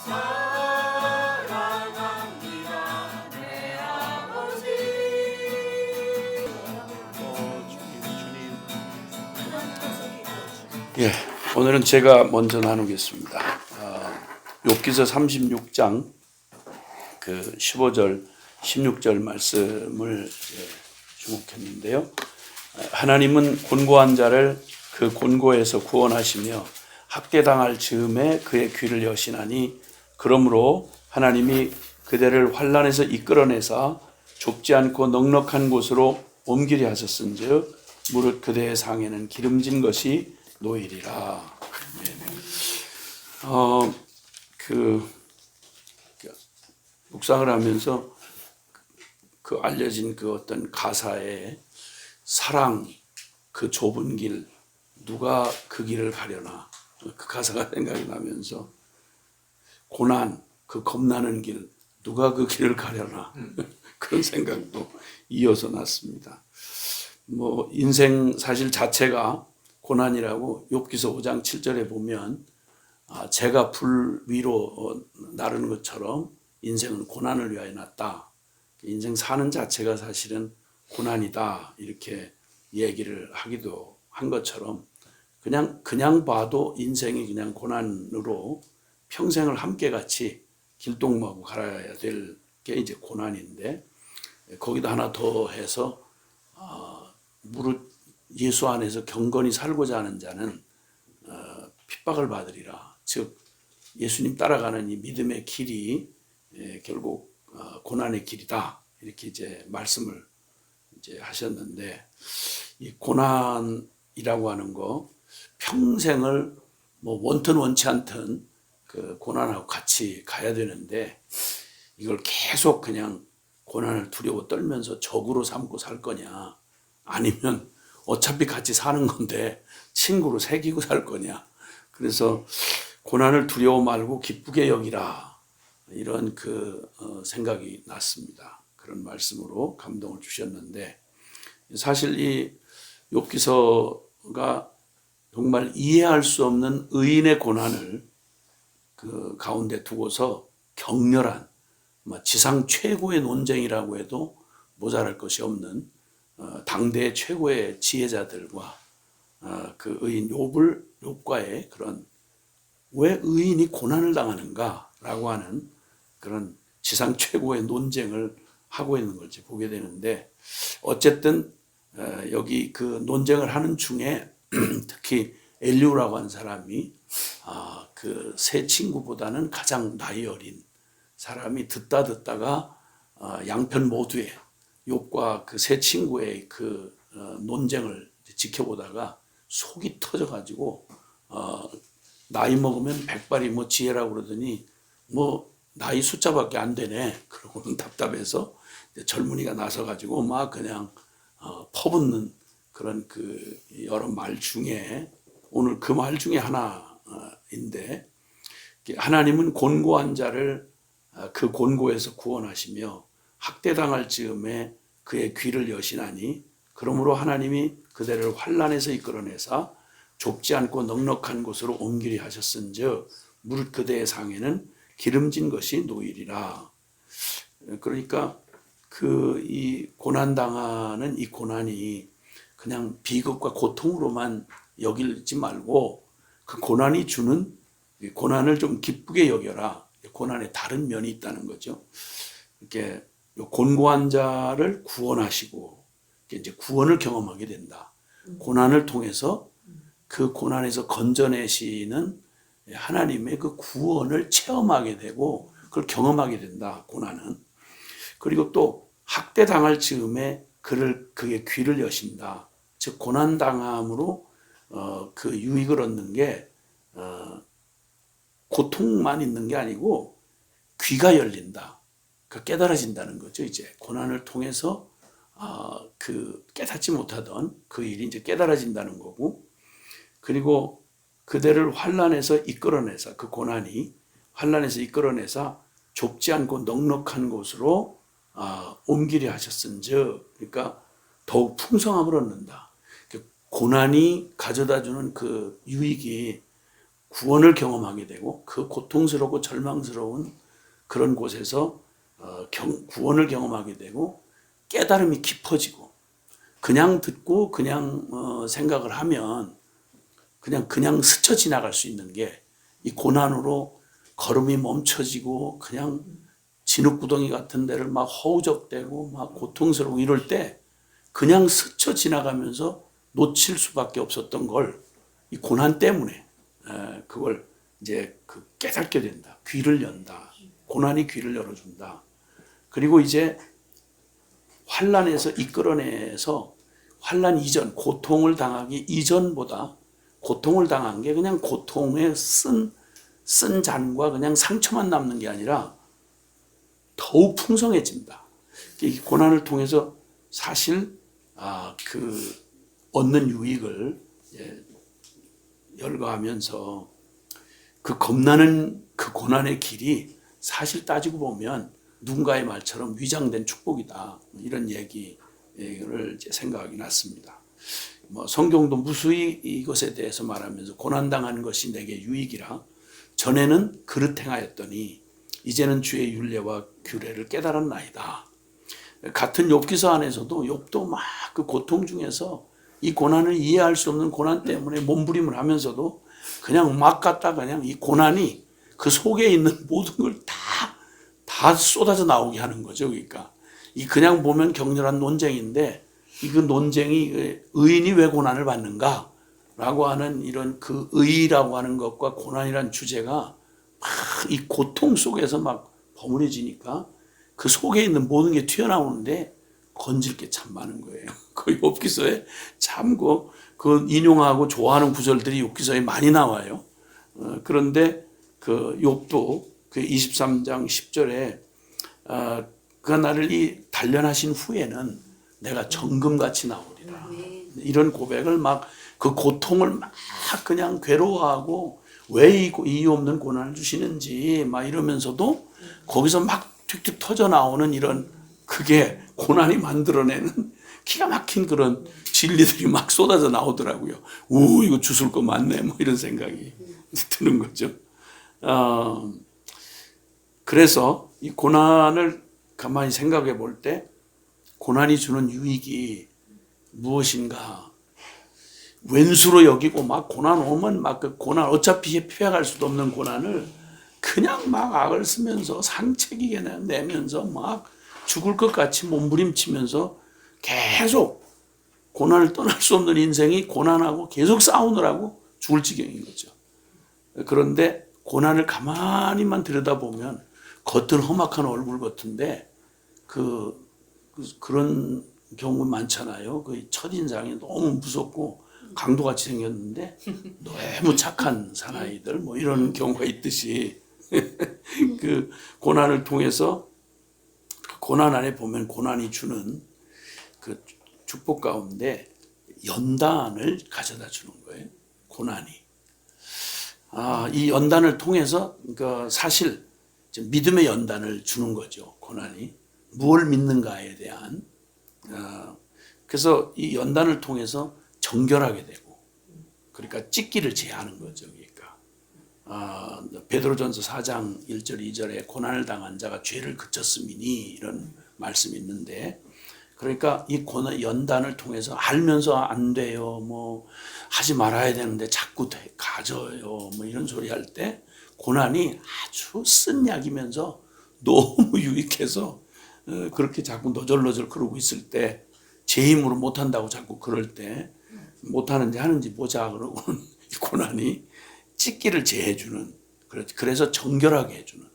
사랑합니다 내 아버지. 예, 오늘은 제가 먼저 나누겠습니다. 욥기서 36장 그 15절, 16절 말씀을 주목했는데요. 하나님은 곤고한 자를 그 곤고에서 구원하시며 학대당할 즈음에 그의 귀를 여시나니 그러므로 하나님이 그대를 환난에서 이끌어내사 좁지 않고 넉넉한 곳으로 옮기려 하셨은즉 무릇 그대의 상에는 기름진 것이 노일이라. 묵상을 하면서 그 알려진 그 어떤 가사에 사랑 그 좁은 길 누가 그 길을 가려나 그 가사가 생각이 나면서 고난 그 겁나는 길 누가 그 길을 가려나 그런 생각도 이어서 났습니다. 뭐 인생 사실 자체가 고난이라고 욥기서 5장 7절에 보면 재가 불 위로 나르는 것처럼 인생은 고난을 위하여 났다. 인생 사는 자체가 사실은 고난이다. 이렇게 얘기를 하기도 한 것처럼 그냥 봐도 인생이 그냥 고난으로 평생을 함께 같이 길동무하고 갈아야 될 게 이제 고난인데 거기다 하나 더 해서 무릇 예수 안에서 경건히 살고자 하는 자는 핍박을 받으리라. 즉 예수님 따라가는 이 믿음의 길이 결국 고난의 길이다. 이렇게 이제 말씀을 이제 하셨는데 이 고난이라고 하는 거 평생을 뭐 원튼 원치 않든 그 고난하고 같이 가야 되는데 이걸 계속 그냥 고난을 두려워 떨면서 적으로 삼고 살 거냐 아니면 어차피 같이 사는 건데 친구로 새기고 살 거냐. 그래서 고난을 두려워 말고 기쁘게 여기라. 이런 생각이 났습니다. 그런 말씀으로 감동을 주셨는데 사실 이 욥기서가 정말 이해할 수 없는 의인의 고난을 그 가운데 두고서 격렬한 지상 최고의 논쟁이라고 해도 모자랄 것이 없는 당대 최고의 지혜자들과 그 의인 욥과의 그런 왜 의인이 고난을 당하는가라고 하는 그런 지상 최고의 논쟁을 하고 있는 걸지 보게 되는데 어쨌든 여기 그 논쟁을 하는 중에 특히 엘리후라고 하는 사람이 그 세 친구보다는 가장 나이 어린 사람이 듣다가 양편 모두의 욥과 그 세 친구의 그 논쟁을 지켜보다가 속이 터져가지고 나이 먹으면 백발이 뭐 지혜라고 그러더니 뭐 나이 숫자밖에 안 되네. 그러고는 답답해서 젊은이가 나서가지고 막 그냥 퍼붓는 그런 그 여러 말 중에 오늘 그 말 중에 하나인데 하나님은 곤고한 자를 그 곤고에서 구원하시며 학대당할 즈음에 그의 귀를 여시나니 그러므로 하나님이 그대를 환난에서 이끌어내사 좁지 않고 넉넉한 곳으로 옮기려 하셨은즉 무릇 그대의 상에는 기름진 것이 노일이라. 그러니까 이 고난 당하는 이 고난이 그냥 비극과 고통으로만 여기지 말고 그 고난이 주는 고난을 좀 기쁘게 여겨라. 고난에 다른 면이 있다는 거죠. 이렇게 곤고한 자를 구원하시고 이제 구원을 경험하게 된다. 고난을 통해서 그 고난에서 건져내시는 하나님의 그 구원을 체험하게 되고 그걸 경험하게 된다. 고난은. 그리고 또 학대 당할 즈음에 그의 귀를 여신다. 즉 고난 당함으로 그 유익을 얻는 게 고통만 있는 게 아니고 귀가 열린다. 그 깨달아진다는 거죠. 이제 고난을 통해서 그 깨닫지 못하던 그 일이 이제 깨달아진다는 거고, 그리고 그대를 환난에서 이끌어내사 그 고난이 환난에서 이끌어내사 좁지 않고 넉넉한 곳으로 옮기려 하셨은즉, 그러니까 더욱 풍성함을 얻는다. 고난이 가져다주는 그 유익이 구원을 경험하게 되고 그 고통스럽고 절망스러운 그런 곳에서 구원을 경험하게 되고 깨달음이 깊어지고 그냥 듣고 그냥 생각을 하면 그냥 스쳐 지나갈 수 있는 게 이 고난으로 걸음이 멈춰지고 그냥 진흙구덩이 같은 데를 막 허우적대고 막 고통스러워 이럴 때 그냥 스쳐 지나가면서 놓칠 수밖에 없었던 걸 이 고난 때문에 그걸 이제 깨닫게 된다. 귀를 연다. 고난이 귀를 열어준다. 그리고 이제 환난에서 이끌어내서 환난 이전, 고통을 당하기 이전보다 고통을 당한 게 그냥 고통에 쓴 잔과 그냥 상처만 남는 게 아니라 더욱 풍성해진다. 이 고난을 통해서 사실 얻는 유익을 열거하면서 그 겁나는 그 고난의 길이 사실 따지고 보면 누군가의 말처럼 위장된 축복이다. 이런 얘기를 생각이 났습니다. 성경도 무수히 이것에 대해서 말하면서 고난당한 것이 내게 유익이라 전에는 그릇 행하였더니 이제는 주의 율례와 규례를 깨달았나이다. 같은 욥기서 안에서도 욥도 막 그 고통 중에서 이 고난을 이해할 수 없는 고난 때문에 몸부림을 하면서도 그냥 막 갖다 그냥 이 고난이 그 속에 있는 모든 걸 다 쏟아져 나오게 하는 거죠. 그러니까 이 그냥 보면 격렬한 논쟁인데 이 그 논쟁이 의인이 왜 고난을 받는가? 라고 하는 이런 그 의라고 하는 것과 고난이라는 주제가 막 이 고통 속에서 막 버무려지니까 그 속에 있는 모든 게 튀어나오는데 건질 게 참 많은 거예요. 그 욥기서에 참 그 인용하고 좋아하는 구절들이 욥기서에 많이 나와요. 그런데 그 욥도 그 23장 10절에 그 나를 이 단련하신 후에는 내가 정금같이 나오리라. 이런 고백을 막 그 고통을 막 그냥 괴로워하고 왜 이유 없는 고난을 주시는지 막 이러면서도 거기서 막 툭툭 터져 나오는 이런 그게 고난이 만들어내는 기가 막힌 그런 진리들이 막 쏟아져 나오더라고요. 이거 주술 거 맞네. 뭐 이런 생각이 드는 거죠. 그래서 이 고난을 가만히 생각해 볼 때 고난이 주는 유익이 무엇인가? 왼수로 여기고 막 고난 오면 막 그 고난 어차피 피해갈 수도 없는 고난을 그냥 막 악을 쓰면서 상책이게 내면서 막 죽을 것 같이 몸부림치면서 계속 고난을 떠날 수 없는 인생이 고난하고 계속 싸우느라고 죽을 지경인 거죠. 그런데 고난을 가만히만 들여다보면 겉은 험악한 얼굴 같은데 그런 경우 많잖아요. 그 첫인상이 너무 무섭고 강도같이 생겼는데 너무 착한 사나이들 뭐 이런 경우가 있듯이 그 고난을 통해서 그 고난 안에 보면 고난이 주는 그 축복 가운데 연단을 가져다 주는 거예요. 고난이. 이 연단을 통해서 그 사실 믿음의 연단을 주는 거죠. 고난이. 무엇을 믿는가에 대한. 그래서 이 연단을 통해서 정결하게 되고 그러니까 찢기를 제하는 거죠. 그러니까 베드로전서 4장 1절 2절에 고난을 당한 자가 죄를 그쳤음이니 이런 말씀이 있는데 그러니까 이 고난 연단을 통해서 알면서 안 돼요. 뭐 하지 말아야 되는데 자꾸 가져요. 뭐 이런 소리 할 때 고난이 아주 쓴 약이면서 너무 유익해서 그렇게 자꾸 너절너절 그러고 있을 때 제 힘으로 못한다고 자꾸 그럴 때 못하는지 하는지 보자 그러고는 이 고난이 찢기를 제해주는 그래서 정결하게 해주는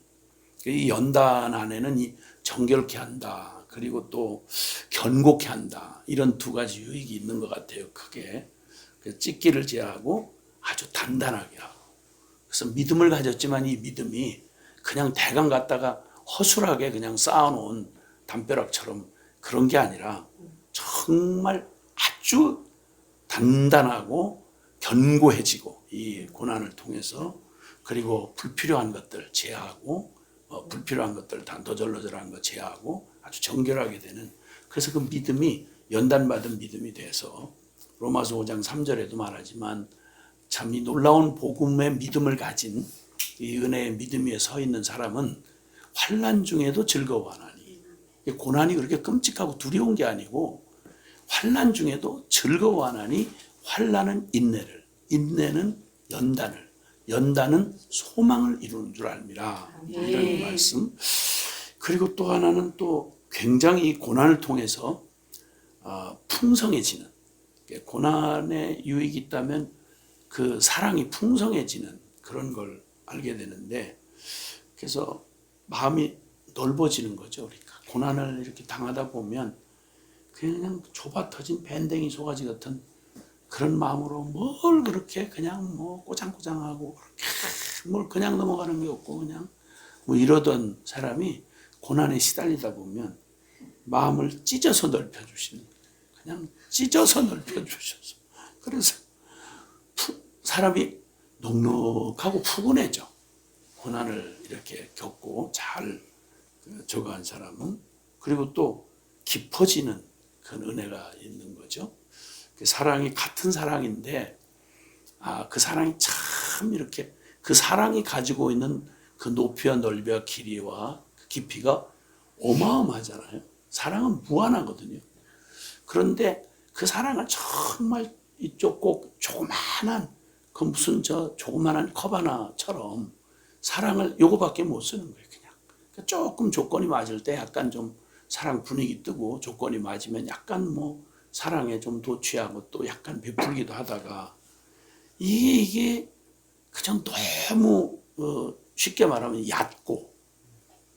이 연단 안에는 이 정결케 한다 그리고 또 견고케 한다 이런 두 가지 유익이 있는 것 같아요. 크게 찢기를 제하고 아주 단단하게 하고 그래서 믿음을 가졌지만 이 믿음이 그냥 대강 갖다가 허술하게 그냥 쌓아놓은 담벼락처럼 그런 게 아니라 정말 아주 단단하고 견고해지고 이 고난을 통해서 그리고 불필요한 것들 제하고 불필요한 것들 다 너절너절한 거 제하고 아주 정결하게 되는 그래서 그 믿음이 연단받은 믿음이 돼서 로마서 5장 3절에도 말하지만 참 이 놀라운 복음의 믿음을 가진 이 은혜의 믿음 위에 서 있는 사람은 환난 중에도 즐거워하나니. 고난이 그렇게 끔찍하고 두려운 게 아니고 환난 중에도 즐거워하나니 환난은 인내를, 인내는 연단을, 연단은 소망을 이루는 줄 알미라. 이런 말씀. 그리고 또 하나는 또 굉장히 고난을 통해서 풍성해지는, 고난의 유익이 있다면 그 사랑이 풍성해지는 그런 걸 알게 되는데, 그래서 마음이 넓어지는 거죠. 우리가 고난을 이렇게 당하다 보면 그냥 좁아 터진 밴댕이 소가지 같은 그런 마음으로 뭘 그렇게 그냥 뭐 꼬장꼬장하고 그렇게 뭘 그냥 넘어가는 게 없고 그냥 뭐 이러던 사람이 고난에 시달리다 보면 마음을 찢어서 넓혀주시는, 그냥 찢어서 넓혀주셔서, 그래서 사람이 넉넉하고 푸근해져. 고난을 이렇게 겪고 잘 저거한 사람은. 그리고 또 깊어지는 그런 은혜가 있는 거죠. 그 사랑이 같은 사랑인데, 그 사랑이 참 이렇게 그 사랑이 가지고 있는 그 높이와 넓이와 길이와 깊이가 어마어마하잖아요. 사랑은 무한하거든요. 그런데 그 사랑을 정말 이쪽 꼭 조그만한 그 무슨 저 조그만한 컵 하나처럼 사랑을 요거밖에 못 쓰는 거예요. 그냥 조금 조건이 맞을 때 약간 좀 사랑 분위기 뜨고, 조건이 맞으면 약간 뭐 사랑에 좀 도취하고 또 약간 베풀기도 하다가, 이게 그냥 너무 쉽게 말하면 얕고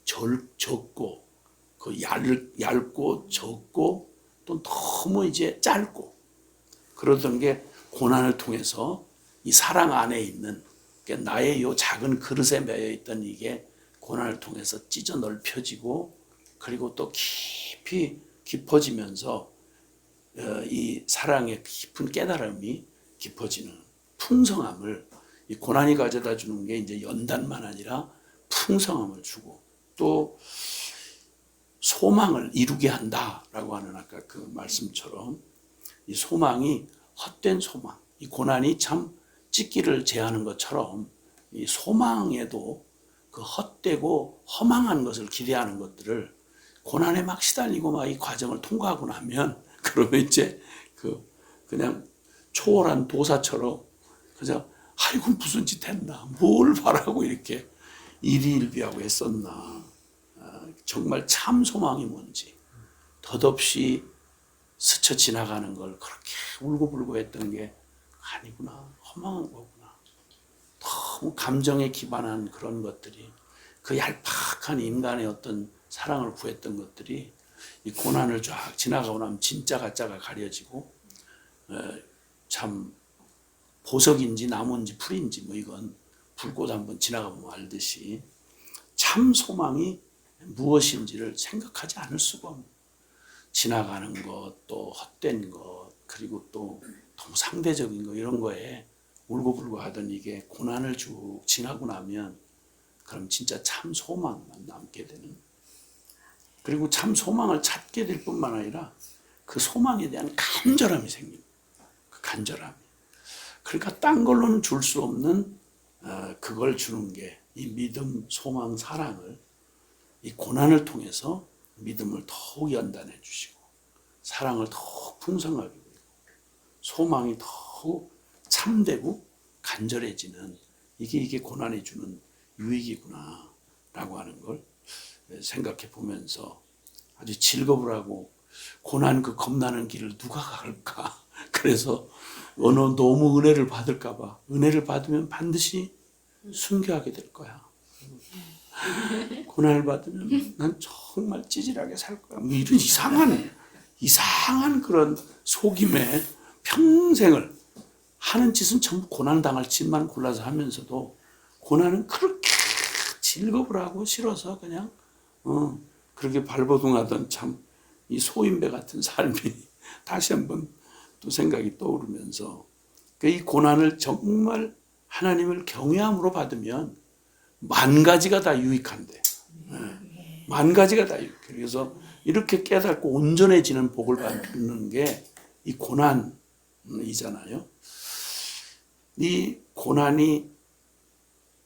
적고 그 얇고 적고 또 너무 이제 짧고 그러던 게 고난을 통해서 이 사랑 안에 있는, 그러니까 나의 요 작은 그릇에 매여 있던 이게 고난을 통해서 찢어 넓혀지고, 그리고 또 깊이 깊어지면서 이 사랑의 깊은 깨달음이 깊어지는 풍성함을, 이 고난이 가져다 주는 게 이제 연단만 아니라 풍성함을 주고, 또 소망을 이루게 한다라고 하는 아까 그 말씀처럼 이 소망이 헛된 소망, 이 고난이 참 찢기를 제하는 것처럼 이 소망에도 그 헛되고 허망한 것을 기대하는 것들을 고난에 막 시달리고 막 이 과정을 통과하고 나면, 그러면 이제 그냥 초월한 도사처럼 그냥 아이고 무슨 짓 했나, 뭘 바라고 이렇게 일희일비하고 했었나, 정말 참 소망이 뭔지 덧없이 스쳐 지나가는 걸 그렇게 울고불고 했던 게 아니구나, 허망한 거구나. 너무 감정에 기반한 그런 것들이, 그 얄팍한 인간의 어떤 사랑을 구했던 것들이 이 고난을 쫙 지나가고 나면 진짜 가짜가 가려지고, 참 보석인지 나무인지 풀인지 뭐 이건 불꽃 한번 지나가보면 알듯이 참 소망이 무엇인지를 생각하지 않을 수가 없는, 지나가는 것, 또 헛된 것, 그리고 또 너무 상대적인 것, 이런 거에 울고불고 하던 이게 고난을 쭉 지나고 나면 그럼 진짜 참 소망만 남게 되는, 그리고 참 소망을 찾게 될 뿐만 아니라 그 소망에 대한 간절함이 생깁니다. 그 간절함이. 그러니까 딴 걸로는 줄 수 없는 그걸 주는 게 이 믿음, 소망, 사랑을, 이 고난을 통해서 믿음을 더욱 연단해 주시고, 사랑을 더욱 풍성하게 하고, 소망이 더욱 참되고 간절해지는, 이게 고난이 주는 유익이구나 라고 하는 걸 생각해 보면서 아주 즐거울 하고, 고난 그 겁나는 길을 누가 갈까? 그래서 너무 은혜를 받을까 봐, 은혜를 받으면 반드시 순교하게 될 거야. 고난을 받으면 난 정말 찌질하게 살 거야. 뭐 이런 이상한 그런 속임에 평생을 하는 짓은 전부 고난 당할 짓만 골라서 하면서도, 고난은 그렇게 즐거우라고 싫어서 그냥 그렇게 발버둥하던 참 이 소인배 같은 삶이 다시 한번 또 생각이 떠오르면서, 이 고난을 정말 하나님을 경외함으로 받으면 만 가지가 다 유익한데, 만 가지가 다 유익해. 그래서 이렇게 깨닫고 온전해지는 복을 받는 게 이 고난이잖아요. 이 고난이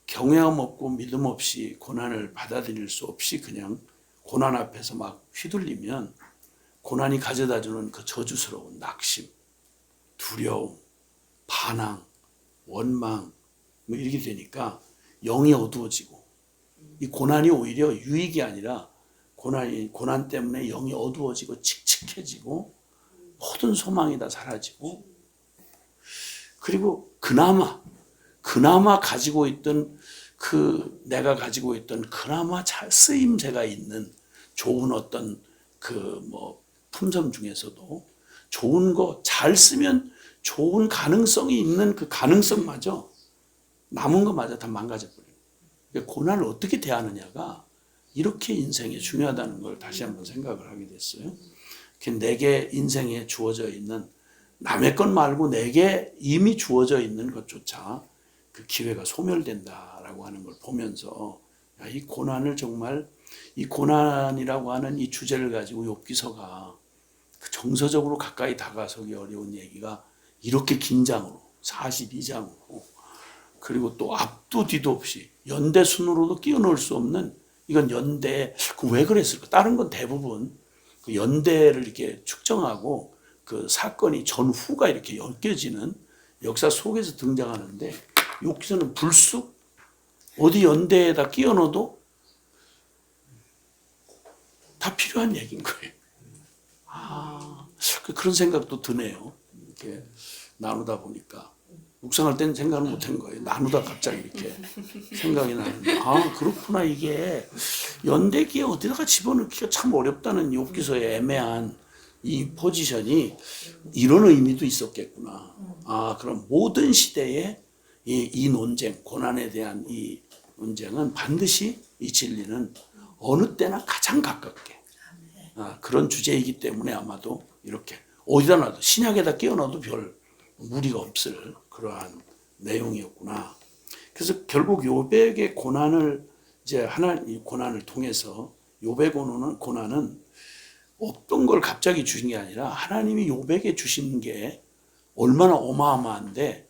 경외함 없고 믿음 없이 고난을 받아들일 수 없이 그냥 고난 앞에서 막 휘둘리면 고난이 가져다주는 그 저주스러운 낙심, 두려움, 반항, 원망 뭐 이렇게 되니까 영이 어두워지고 이 고난이 오히려 유익이 아니라 고난 때문에 영이 어두워지고 칙칙해지고 모든 소망이 다 사라지고 그리고 그나마 가지고 있던 내가 가지고 있던 그나마 잘 쓰임새가 있는 좋은 어떤 품점 중에서도 좋은 거 잘 쓰면 좋은 가능성이 있는 그 가능성마저 남은 것마저 다 망가져버려요. 그러니까 고난을 어떻게 대하느냐가 이렇게 인생에 중요하다는 걸 다시 한번 생각을 하게 됐어요. 내게 인생에 주어져 있는 남의 것 말고 내게 이미 주어져 있는 것조차 그 기회가 소멸된다라고 하는 걸 보면서 이 고난을 정말 이 고난이라고 하는 이 주제를 가지고 욥기서가 정서적으로 가까이 다가서기 어려운 얘기가 이렇게 긴장으로 42장으로 그리고 또 앞도 뒤도 없이 연대 순으로도 끼워 넣을 수 없는 이건 연대 왜 그랬을까? 다른 건 대부분 그 연대를 이렇게 측정하고 그 사건이 전후가 이렇게 엮여지는 역사 속에서 등장하는데 욥기서는 불쑥 어디 연대에다 끼워 넣어도 다 필요한 얘기인 거예요. 그런 생각도 드네요. 이렇게 나누다 보니까 묵상할 때는 생각을 못한 거예요. 나누다 갑자기 이렇게 생각이 나는데 그렇구나. 이게 연대기에 어디다가 집어넣기가 참 어렵다는 욥기서의 애매한 이 포지션이 이런 의미도 있었겠구나. 그럼 모든 시대에 이 논쟁, 고난에 대한 이 논쟁은 반드시 이 진리는 어느 때나 가장 가깝게 그런 주제이기 때문에 아마도 이렇게 어디다 놔도 신약에다 끼워 넣어도 별 무리가 없을 그러한 내용이었구나. 그래서 결국 욥의 고난을 이제 하나님 고난을 통해서 욥의 고난은 어떤 걸 갑자기 주신 게 아니라 하나님이 욥에게 주신 게 얼마나 어마어마한데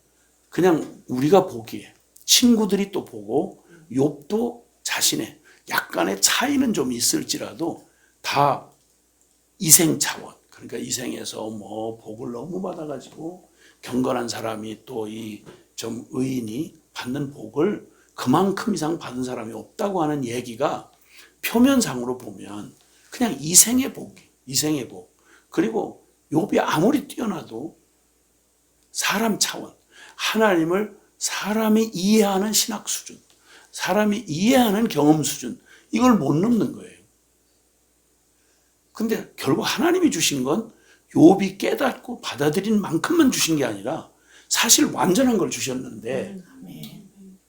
그냥 우리가 보기에 친구들이 또 보고 욥도 자신의 약간의 차이는 좀 있을지라도 다 이생 차원 그러니까 이생에서 복을 너무 받아가지고 경건한 사람이 또 이 좀 의인이 받는 복을 그만큼 이상 받은 사람이 없다고 하는 얘기가 표면상으로 보면 그냥 이생의 복. 그리고 욥이 아무리 뛰어나도 사람 차원, 하나님을 사람이 이해하는 신학 수준, 사람이 이해하는 경험 수준, 이걸 못 넘는 거예요. 근데 결국 하나님이 주신 건 욥이 깨닫고 받아들인 만큼만 주신 게 아니라 사실 완전한 걸 주셨는데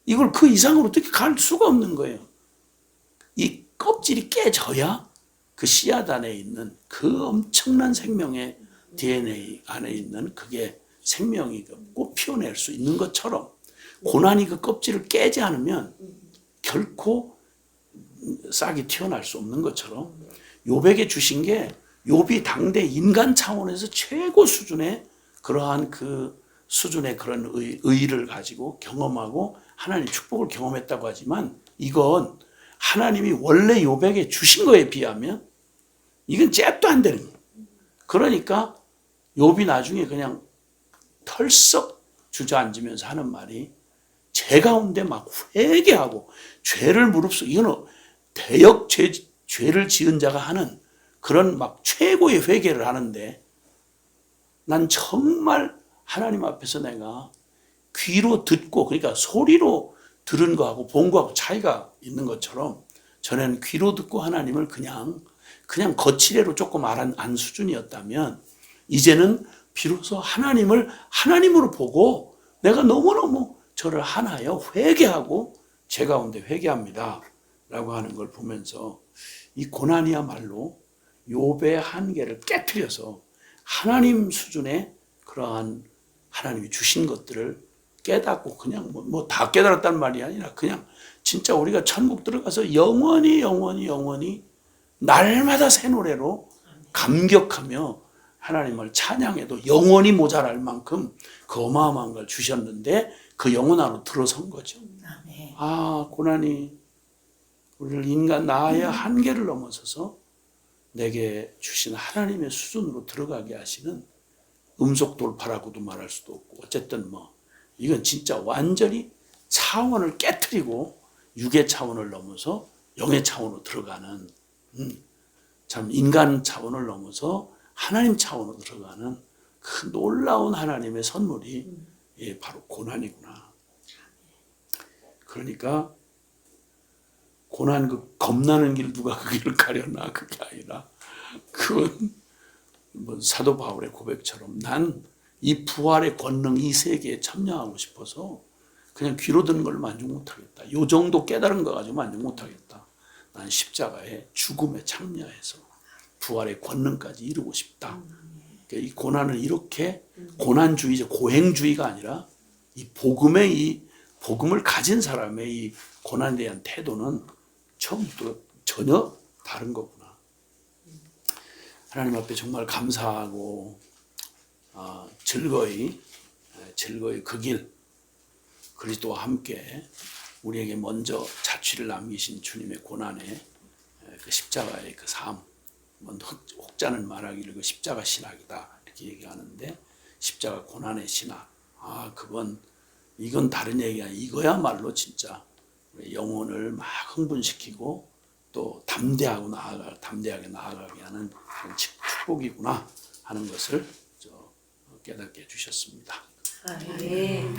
이걸 그 이상으로 어떻게 갈 수가 없는 거예요. 이 껍질이 깨져야 그 씨앗 안에 있는 그 엄청난 생명의 DNA 안에 있는 그게 생명이 꽃 피워낼 수 있는 것처럼 고난이 그 껍질을 깨지 않으면 결코 싹이 튀어날 수 없는 것처럼 욥에게 주신 게 욥이 당대 인간 차원에서 최고 수준의 그러한 그 수준의 그런 의의를 가지고 경험하고 하나님 축복을 경험했다고 하지만 이건 하나님이 원래 욥에게 주신 거에 비하면 이건 잽도 안 되는 거예요. 그러니까 욥이 나중에 그냥 털썩 주저앉으면서 하는 말이 죄 가운데 막 회개하고 죄를 무릅쓰고 이건 대역 죄를 지은 자가 하는 그런 막 최고의 회개를 하는데 난 정말 하나님 앞에서 내가 귀로 듣고 그러니까 소리로 들은 거하고 본 거하고 차이가 있는 것처럼 전에는 귀로 듣고 하나님을 그냥 거칠애로 조금 안 수준이었다면 이제는 비로소 하나님을 하나님으로 보고 내가 너무너무 저를 하나여 회개하고 죄 가운데 회개합니다 라고 하는 걸 보면서 이 고난이야말로 욥의 한계를 깨트려서 하나님 수준의 그러한 하나님이 주신 것들을 깨닫고 그냥 다 깨달았단 말이 아니라 그냥 진짜 우리가 천국 들어가서 영원히 날마다 새 노래로 감격하며 하나님을 찬양해도 영혼이 모자랄 만큼 그 어마어마한 걸 주셨는데 그 영혼 안으로 들어선 거죠. 아멘. 아, 고난이 우리를 인간 나의 한계를 넘어서서 내게 주신 하나님의 수준으로 들어가게 하시는 음속 돌파라고도 말할 수도 없고, 어쨌든 뭐 이건 진짜 완전히 차원을 깨트리고 육의 차원을 넘어서 영의 차원으로 들어가는, 참 인간 차원을 넘어서 하나님 차원으로 들어가는 그 놀라운 하나님의 선물이 바로 고난이구나. 그러니까 고난, 그 겁나는 길 누가 그 길을 가려나, 그게 아니라 그건 뭐 사도 바울의 고백처럼 난 이 부활의 권능 이 세계에 참여하고 싶어서 그냥 귀로 듣는 걸 만족 못하겠다. 요 정도 깨달은 거 가지고 만족 못하겠다. 난 십자가의 죽음에 참여해서 부활의 권능까지 이루고 싶다. 그러니까 이 고난을 이렇게 고난주의자, 고행주의가 아니라 이 복음을 가진 사람의 이 고난에 대한 태도는 처음부터 전혀 다른 거구나. 하나님 앞에 정말 감사하고 즐거이 그 길 그리스도와 함께 우리에게 먼저 자취를 남기신 주님의 고난의 그 십자가의 그 삶, 혹자는 말하기를 그 십자가 신학이다 이렇게 얘기하는데, 십자가 고난의 신학, 이건 다른 얘기가 아니라 이거야말로 진짜 영혼을 막 흥분시키고 또 담대하게 나아가게 하는 그런 축복이구나 하는 것을 깨닫게 해주셨습니다. 아멘.